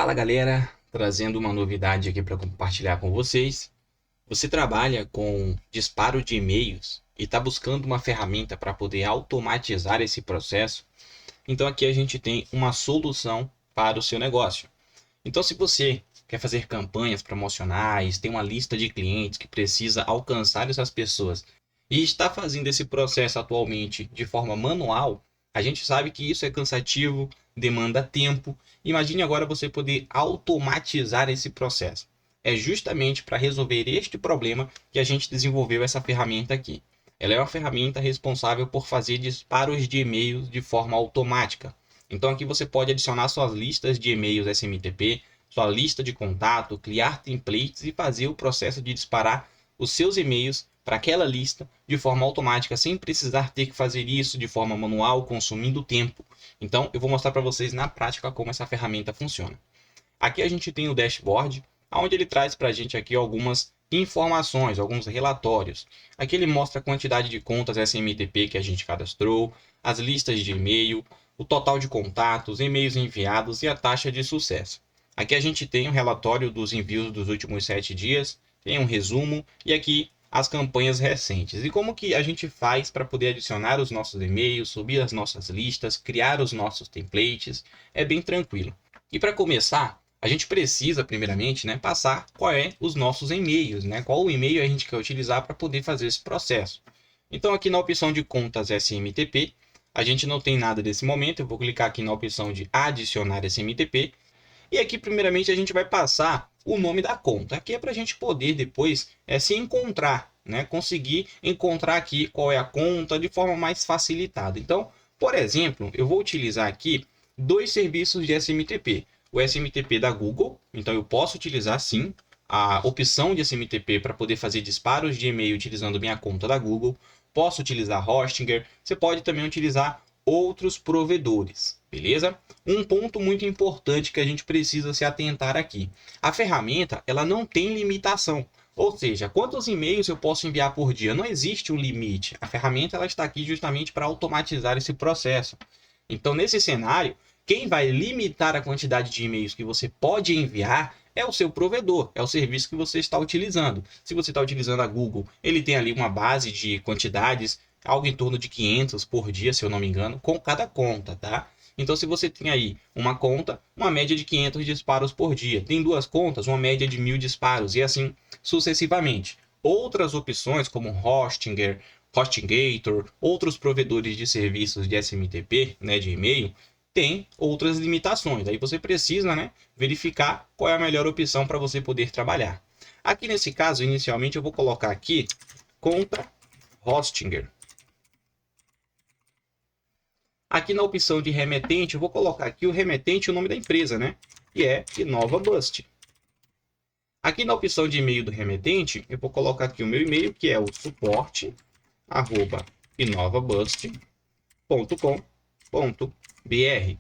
Fala galera, trazendo uma novidade aqui para compartilhar com vocês. Você trabalha com disparo de e-mails e está buscando uma ferramenta para poder automatizar esse processo? Então aqui a gente tem uma solução para o seu negócio. Então se você quer fazer campanhas promocionais, tem uma lista de clientes que precisa alcançar essas pessoas e está fazendo esse processo atualmente de forma manual, a gente sabe que isso é cansativo, demanda tempo. Imagine agora você poder automatizar esse processo. É justamente para resolver este problema que a gente desenvolveu essa ferramenta aqui. Ela é uma ferramenta responsável por fazer disparos de e-mails de forma automática. Então aqui você pode adicionar suas listas de e-mails SMTP, sua lista de contato, criar templates e fazer o processo de disparar os seus e-mails para aquela lista de forma automática, sem precisar ter que fazer isso de forma manual, consumindo tempo. Então eu vou mostrar para vocês na prática como essa ferramenta funciona. Aqui a gente tem o dashboard, onde ele traz para a gente aqui algumas informações, alguns relatórios. Aqui ele mostra a quantidade de contas SMTP que a gente cadastrou, as listas de e-mail, o total de contatos, e-mails enviados e a taxa de sucesso. Aqui a gente tem o relatório dos envios dos últimos 7 dias, tem um resumo e aqui as campanhas recentes. E como que a gente faz para poder adicionar os nossos e-mails, subir as nossas listas, criar os nossos templates? É bem tranquilo. E para começar, a gente precisa primeiramente, passar qual é os nossos e-mails, qual o e-mail a gente quer utilizar para poder fazer esse processo. Então aqui na opção de contas SMTP, a gente não tem nada nesse momento. Eu vou clicar aqui na opção de adicionar SMTP. E aqui, primeiramente, a gente vai passar o nome da conta. Aqui é para a gente poder depois se encontrar, conseguir encontrar aqui qual é a conta de forma mais facilitada. Então, por exemplo, eu vou utilizar aqui dois serviços de SMTP. O SMTP da Google, então eu posso utilizar sim a opção de SMTP para poder fazer disparos de e-mail utilizando minha conta da Google. Posso utilizar Hostinger, você pode também utilizar outros provedores, beleza? Um ponto muito importante que a gente precisa se atentar aqui. A ferramenta, ela não tem limitação. Ou seja, quantos e-mails eu posso enviar por dia? Não existe um limite. A ferramenta ela está aqui justamente para automatizar esse processo. Então, nesse cenário, quem vai limitar a quantidade de e-mails que você pode enviar é o seu provedor, é o serviço que você está utilizando. Se você está utilizando a Google, ele tem ali uma base de quantidades, algo em torno de 500 por dia, se eu não me engano, com cada conta, tá? Então, se você tem aí uma conta, uma média de 500 disparos por dia. Tem duas contas, uma média de 1000 disparos e assim sucessivamente. Outras opções, como Hostinger, Hostingator, outros provedores de serviços de SMTP, de e-mail, tem outras limitações. Aí você precisa, verificar qual é a melhor opção para você poder trabalhar. Aqui nesse caso, inicialmente, eu vou colocar aqui conta Hostinger. Aqui na opção de remetente, eu vou colocar aqui o remetente, o nome da empresa, que é InovaBust. Aqui na opção de e-mail do remetente, eu vou colocar aqui o meu e-mail, que é o suporte@inovabust.com.br.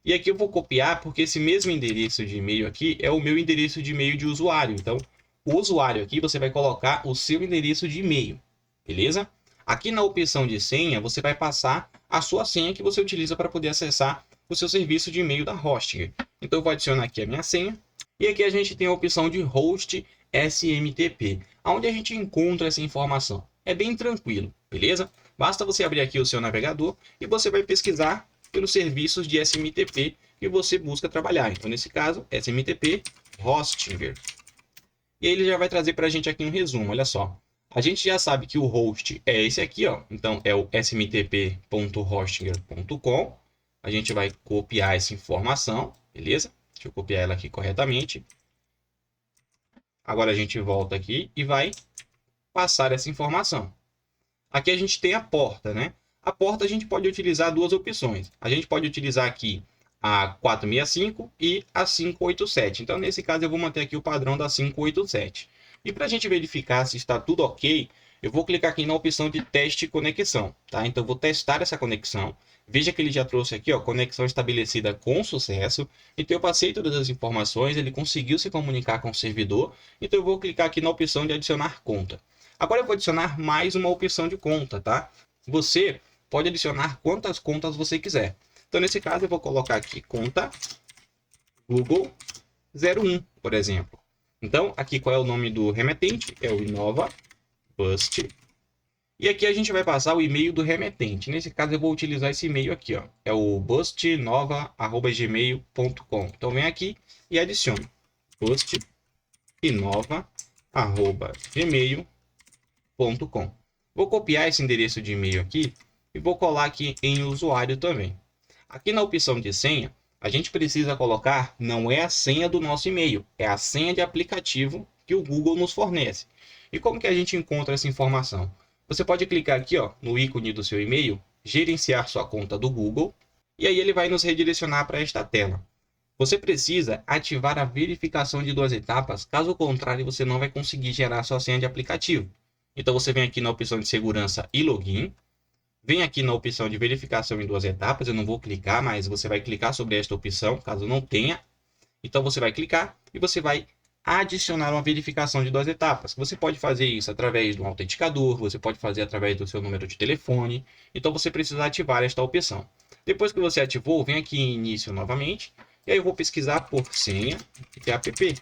E aqui eu vou copiar, porque esse mesmo endereço de e-mail aqui é o meu endereço de e-mail de usuário. Então, o usuário aqui, você vai colocar o seu endereço de e-mail, beleza? Aqui na opção de senha, você vai passar a sua senha que você utiliza para poder acessar o seu serviço de e-mail da Hostinger. Então, eu vou adicionar aqui a minha senha. E aqui a gente tem a opção de Host SMTP, onde a gente encontra essa informação. É bem tranquilo, beleza? Basta você abrir aqui o seu navegador e você vai pesquisar pelos serviços de SMTP que você busca trabalhar. Então, nesse caso, SMTP Hostinger. E aí ele já vai trazer para a gente aqui um resumo, olha só. A gente já sabe que o host é esse aqui, ó. Então, é o smtp.hostinger.com. A gente vai copiar essa informação, beleza? Deixa eu copiar ela aqui corretamente. Agora a gente volta aqui e vai passar essa informação. Aqui a gente tem a porta, A porta a gente pode utilizar duas opções. A gente pode utilizar aqui a 465 e a 587. Então, nesse caso, eu vou manter aqui o padrão da 587. E para a gente verificar se está tudo ok, eu vou clicar aqui na opção de teste conexão, tá? Então, eu vou testar essa conexão. Veja que ele já trouxe aqui, ó, conexão estabelecida com sucesso. Então, eu passei todas as informações, ele conseguiu se comunicar com o servidor. Então, eu vou clicar aqui na opção de adicionar conta. Agora, eu vou adicionar mais uma opção de conta, tá? Você pode adicionar quantas contas você quiser. Então, nesse caso, eu vou colocar aqui conta Google 01, por exemplo. Então, aqui qual é o nome do remetente? É o InovaBust. E aqui a gente vai passar o e-mail do remetente. Nesse caso, eu vou utilizar esse e-mail aqui, ó. É o bustinova@gmail.com. Então, vem aqui e adicione bustinova@gmail.com. Vou copiar esse endereço de e-mail aqui e vou colar aqui em usuário também. Aqui na opção de senha, a gente precisa colocar, não é a senha do nosso e-mail, é a senha de aplicativo que o Google nos fornece. E como que a gente encontra essa informação? Você pode clicar aqui, ó, no ícone do seu e-mail, gerenciar sua conta do Google, e aí ele vai nos redirecionar para esta tela. Você precisa ativar a verificação de 2 etapas, caso contrário você não vai conseguir gerar sua senha de aplicativo. Então você vem aqui na opção de segurança e login, vem aqui na opção de verificação em 2 etapas, eu não vou clicar, mas você vai clicar sobre esta opção, caso não tenha. Então você vai clicar e você vai adicionar uma verificação de 2 etapas. Você pode fazer isso através do autenticador, você pode fazer através do seu número de telefone. Então você precisa ativar esta opção. Depois que você ativou, vem aqui em início novamente. E aí eu vou pesquisar por senha de app.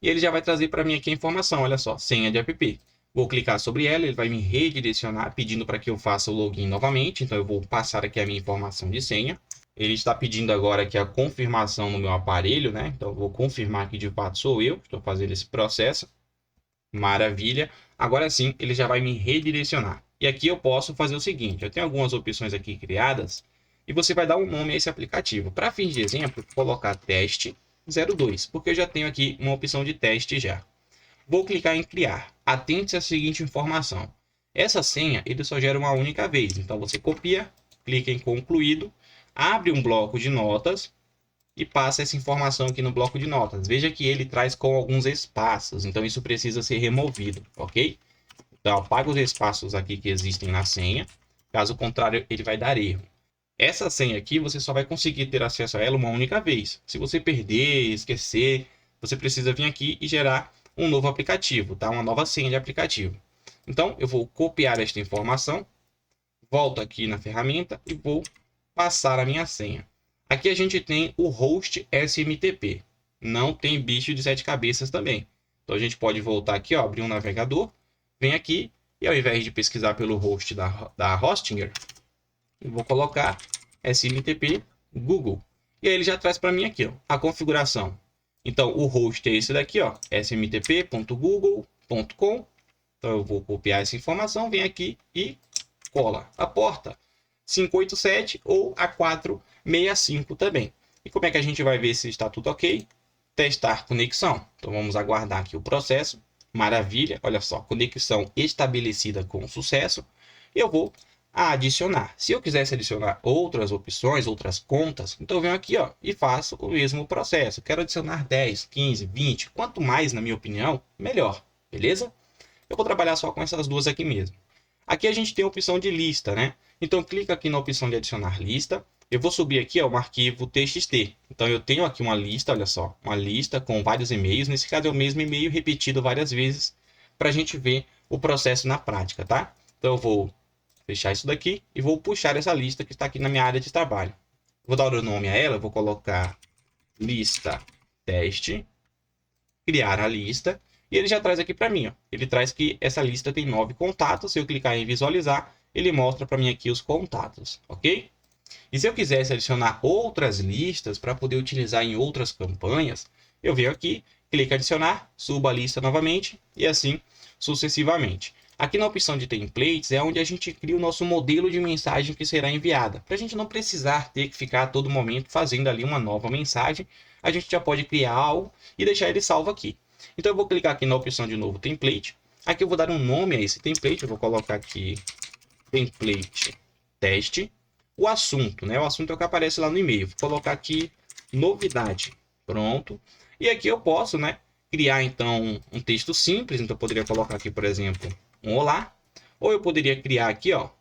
E ele já vai trazer para mim aqui a informação, olha só, senha de app. Vou clicar sobre ela, ele vai me redirecionar pedindo para que eu faça o login novamente. Então eu vou passar aqui a minha informação de senha. Ele está pedindo agora aqui a confirmação no meu aparelho, né? Então eu vou confirmar que de fato sou eu que estou fazendo esse processo. Maravilha. Agora sim, ele já vai me redirecionar. E aqui eu posso fazer o seguinte, eu tenho algumas opções aqui criadas e você vai dar um nome a esse aplicativo. Para fins de exemplo, vou colocar teste 02, porque eu já tenho aqui uma opção de teste já. Vou clicar em criar. Atente-se à seguinte informação. Essa senha ele só gera uma única vez. Então você copia, clica em concluído, abre um bloco de notas e passa essa informação aqui no bloco de notas. Veja que ele traz com alguns espaços, então isso precisa ser removido, ok? Então apaga os espaços aqui que existem na senha, caso contrário ele vai dar erro. Essa senha aqui você só vai conseguir ter acesso a ela uma única vez. Se você perder, esquecer, você precisa vir aqui e gerar um novo aplicativo, tá? Uma nova senha de aplicativo. Então eu vou copiar esta informação, volto aqui na ferramenta e vou passar a minha senha. Aqui a gente tem o host SMTP. Não tem bicho de 7 cabeças também. Então a gente pode voltar aqui, ó, abrir um navegador, vem aqui e ao invés de pesquisar pelo host da Hostinger, eu vou colocar SMTP Google. E aí ele já traz para mim aqui, ó, a configuração. Então o host é esse daqui, ó, smtp.google.com. Então eu vou copiar essa informação, vem aqui e cola a porta 587 ou a 465 também. E como é que a gente vai ver se está tudo ok? Testar conexão. Então vamos aguardar aqui o processo. Maravilha, olha só, conexão estabelecida com sucesso. E eu vou adicionar. Se eu quisesse adicionar outras opções, outras contas, então eu venho aqui, ó, e faço o mesmo processo. Quero adicionar 10, 15, 20, quanto mais, na minha opinião, melhor. Beleza? Eu vou trabalhar só com essas duas aqui mesmo. Aqui a gente tem a opção de lista, né? Então clica aqui na opção de adicionar lista. Eu vou subir aqui, ó, um arquivo TXT. Então eu tenho aqui uma lista, olha só, uma lista com vários e-mails. Nesse caso é o mesmo e-mail repetido várias vezes para a gente ver o processo na prática, tá? Então eu vou fechar isso daqui e vou puxar essa lista que está aqui na minha área de trabalho. Vou dar o nome a ela, vou colocar lista teste, criar a lista. E ele já traz aqui para mim, ó. Ele traz que essa lista tem 9 contatos. Se eu clicar em visualizar, ele mostra para mim aqui os contatos, ok? E se eu quisesse adicionar outras listas para poder utilizar em outras campanhas, eu venho aqui, clico em adicionar, subo a lista novamente e assim sucessivamente. Aqui na opção de templates é onde a gente cria o nosso modelo de mensagem que será enviada. Para a gente não precisar ter que ficar a todo momento fazendo ali uma nova mensagem, a gente já pode criar algo e deixar ele salvo aqui. Então eu vou clicar aqui na opção de novo template. Aqui eu vou dar um nome a esse template. Eu vou colocar aqui template teste. O assunto, né? O assunto é o que aparece lá no e-mail. Vou colocar aqui novidade. Pronto. E aqui eu posso, né, criar então um texto simples. Então eu poderia colocar aqui, por exemplo, um olá. Ou eu poderia criar aqui, ó,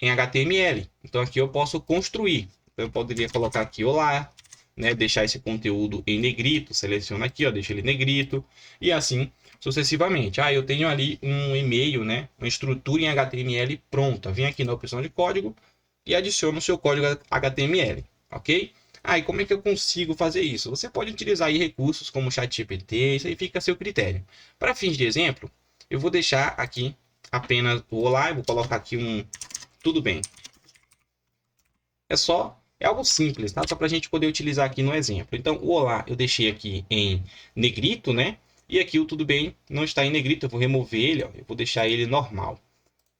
em HTML. Então aqui eu posso construir. Então eu poderia colocar aqui olá, né, deixar esse conteúdo em negrito, seleciona aqui, ó, deixa ele negrito e assim sucessivamente. Eu tenho ali um e-mail, né, uma estrutura em HTML pronta. Vem aqui na opção de código e adiciona o seu código HTML, ok? Ah, e como é que eu consigo fazer isso? Você pode utilizar aí recursos como o ChatGPT, isso aí fica a seu critério. Para fins de exemplo, eu vou deixar aqui apenas o olá, eu vou colocar aqui um tudo bem. É algo simples, tá? Só para a gente poder utilizar aqui no exemplo. Então, o olá eu deixei aqui em negrito, né? E aqui o tudo bem não está em negrito, eu vou remover ele, ó, eu vou deixar ele normal.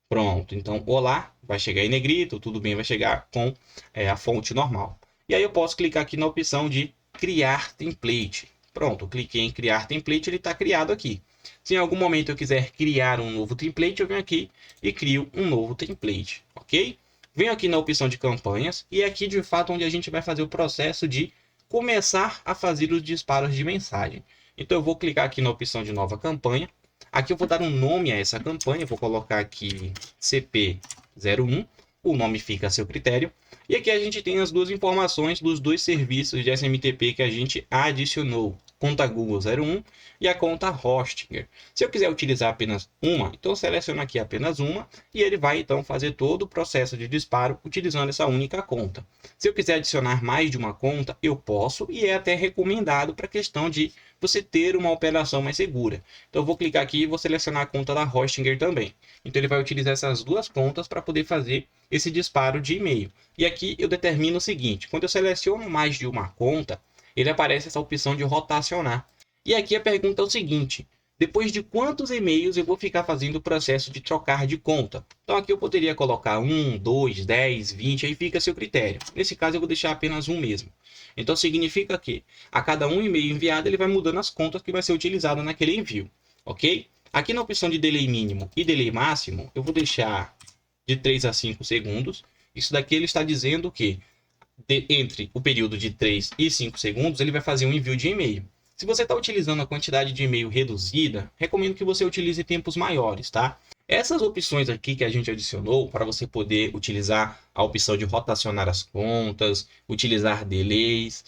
Pronto, então olá vai chegar em negrito, tudo bem vai chegar com a fonte normal. E aí eu posso clicar aqui na opção de criar template. Pronto, eu cliquei em criar template, ele está criado aqui. Se em algum momento eu quiser criar um novo template, eu venho aqui e crio um novo template, ok? Venho aqui na opção de campanhas e é aqui de fato onde a gente vai fazer o processo de começar a fazer os disparos de mensagem. Então eu vou clicar aqui na opção de nova campanha. Aqui eu vou dar um nome a essa campanha, vou colocar aqui CP01, o nome fica a seu critério. E aqui a gente tem as duas informações dos dois serviços de SMTP que a gente adicionou, conta Google 01 e a conta Hostinger. Se eu quiser utilizar apenas uma, então eu seleciono aqui apenas uma e ele vai então fazer todo o processo de disparo utilizando essa única conta. Se eu quiser adicionar mais de uma conta, eu posso e é até recomendado para a questão de você ter uma operação mais segura. Então eu vou clicar aqui e vou selecionar a conta da Hostinger também. Então ele vai utilizar essas duas contas para poder fazer esse disparo de e-mail. E aqui eu determino o seguinte, quando eu seleciono mais de uma conta, ele aparece essa opção de rotacionar. E aqui a pergunta é o seguinte, depois de quantos e-mails eu vou ficar fazendo o processo de trocar de conta? Então aqui eu poderia colocar 1, 2, 10, 20, aí fica a seu critério. Nesse caso eu vou deixar apenas um mesmo. Então significa que a cada um e-mail enviado ele vai mudando as contas que vai ser utilizado naquele envio, ok? Aqui na opção de delay mínimo e delay máximo, eu vou deixar de 3 a 5 segundos. Isso daqui ele está dizendo que entre o período de 3 e 5 segundos ele vai fazer um envio de e-mail. Se você está utilizando a quantidade de e-mail reduzida, recomendo que você utilize tempos maiores, tá? Essas opções aqui que a gente adicionou para você poder utilizar a opção de rotacionar as contas, utilizar delays,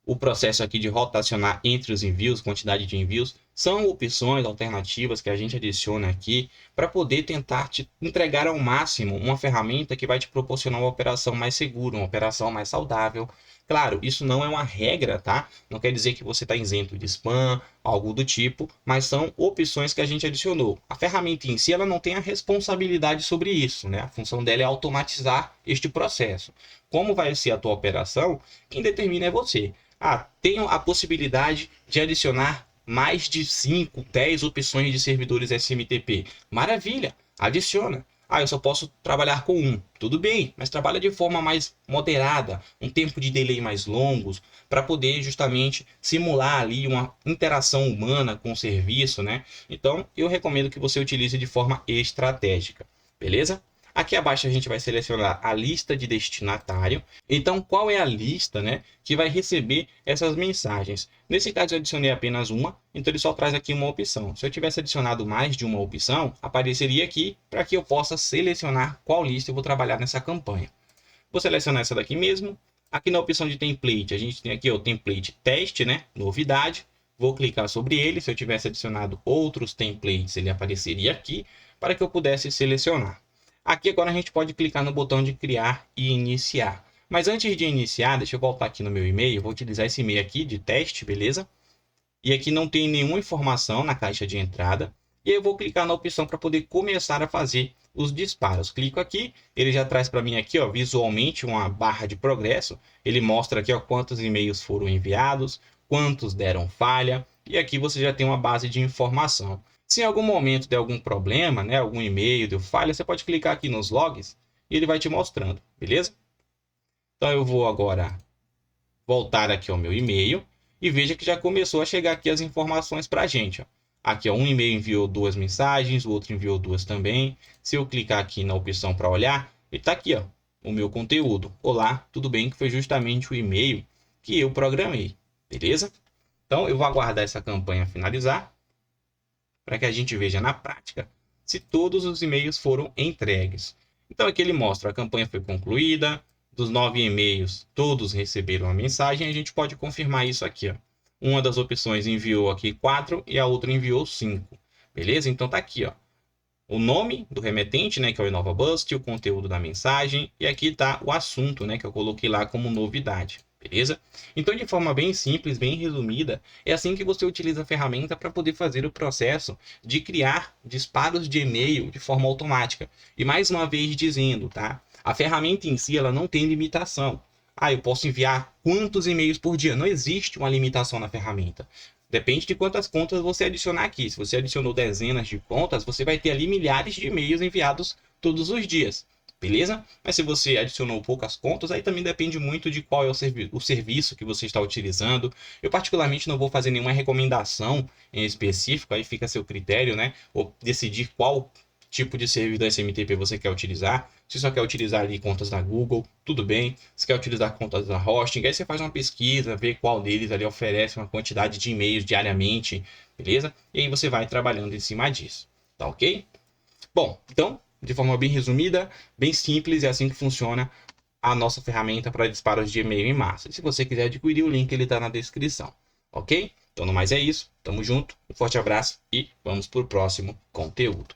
o processo aqui de rotacionar entre os envios, quantidade de envios, são opções alternativas que a gente adiciona aqui para poder tentar te entregar ao máximo uma ferramenta que vai te proporcionar uma operação mais segura, uma operação mais saudável. Claro, isso não é uma regra, tá? Não quer dizer que você está isento de spam, algo do tipo, mas são opções que a gente adicionou. A ferramenta em si, ela não tem a responsabilidade sobre isso, né? A função dela é automatizar este processo. Como vai ser a tua operação, quem determina é você. Ah, tenho a possibilidade de adicionar mais de 5, 10 opções de servidores SMTP. Maravilha, adiciona. Ah, eu só posso trabalhar com um. Tudo bem, mas trabalha de forma mais moderada, um tempo de delay mais longos, para poder justamente simular ali uma interação humana com o serviço, né? Então, eu recomendo que você utilize de forma estratégica, beleza? Aqui abaixo a gente vai selecionar a lista de destinatário. Então, qual é a lista, né, que vai receber essas mensagens? Nesse caso, eu adicionei apenas uma, então ele só traz aqui uma opção. Se eu tivesse adicionado mais de uma opção, apareceria aqui para que eu possa selecionar qual lista eu vou trabalhar nessa campanha. Vou selecionar essa daqui mesmo. Aqui na opção de template, a gente tem aqui o template teste, né, novidade. Vou clicar sobre ele. Se eu tivesse adicionado outros templates, ele apareceria aqui para que eu pudesse selecionar. Aqui agora a gente pode clicar no botão de criar e iniciar. Mas antes de iniciar, deixa eu voltar aqui no meu e-mail. Vou utilizar esse e-mail aqui de teste, beleza? E aqui não tem nenhuma informação na caixa de entrada. E aí eu vou clicar na opção para poder começar a fazer os disparos. Clico aqui, ele já traz para mim aqui, ó, visualmente uma barra de progresso. Ele mostra aqui, ó, quantos e-mails foram enviados, quantos deram falha. E aqui você já tem uma base de informação. Se em algum momento der algum problema, né, algum e-mail deu falha, você pode clicar aqui nos logs e ele vai te mostrando, beleza? Então eu vou agora voltar aqui ao meu e-mail e veja que já começou a chegar aqui as informações para a gente. Ó. Aqui, ó, um e-mail enviou 2 mensagens, o outro enviou 2 também. Se eu clicar aqui na opção para olhar, ele está aqui, ó, o meu conteúdo. Olá, tudo bem? Que foi justamente o e-mail que eu programei, beleza? Então eu vou aguardar essa campanha finalizar para que a gente veja na prática se todos os e-mails foram entregues. Então aqui ele mostra a campanha foi concluída, dos 9 e-mails todos receberam a mensagem, a gente pode confirmar isso aqui. Ó. Uma das opções enviou aqui 4 e a outra enviou 5. Beleza? Então tá aqui, ó. O nome do remetente, né, que é o InovaBust, o conteúdo da mensagem, e aqui tá o assunto, né, que eu coloquei lá como novidade. beleza? Então, de forma bem simples, bem resumida, é assim que você utiliza a ferramenta para poder fazer o processo de criar disparos de e-mail de forma automática. E mais uma vez dizendo, tá? A ferramenta em si, ela não tem limitação. Ah, eu posso enviar quantos e-mails por dia? Não existe uma limitação na ferramenta. Depende de quantas contas você adicionar aqui. Se você adicionou dezenas de contas, você vai ter ali milhares de e-mails enviados todos os dias. Beleza? Mas se você adicionou poucas contas, aí também depende muito de qual é o serviço que você está utilizando. Eu particularmente não vou fazer nenhuma recomendação em específico, aí fica a seu critério, né? Ou decidir qual tipo de servidor SMTP você quer utilizar. Se só quer utilizar ali contas da Google, tudo bem. Se quer utilizar contas da Hosting, aí você faz uma pesquisa, vê qual deles ali oferece uma quantidade de e-mails diariamente, beleza? E aí você vai trabalhando em cima disso, tá ok? Bom, então, de forma bem resumida, bem simples, é assim que funciona a nossa ferramenta para disparos de e-mail em massa. E se você quiser adquirir, o link ele está na descrição, ok? Então, no mais é isso, tamo junto, um forte abraço e vamos para o próximo conteúdo.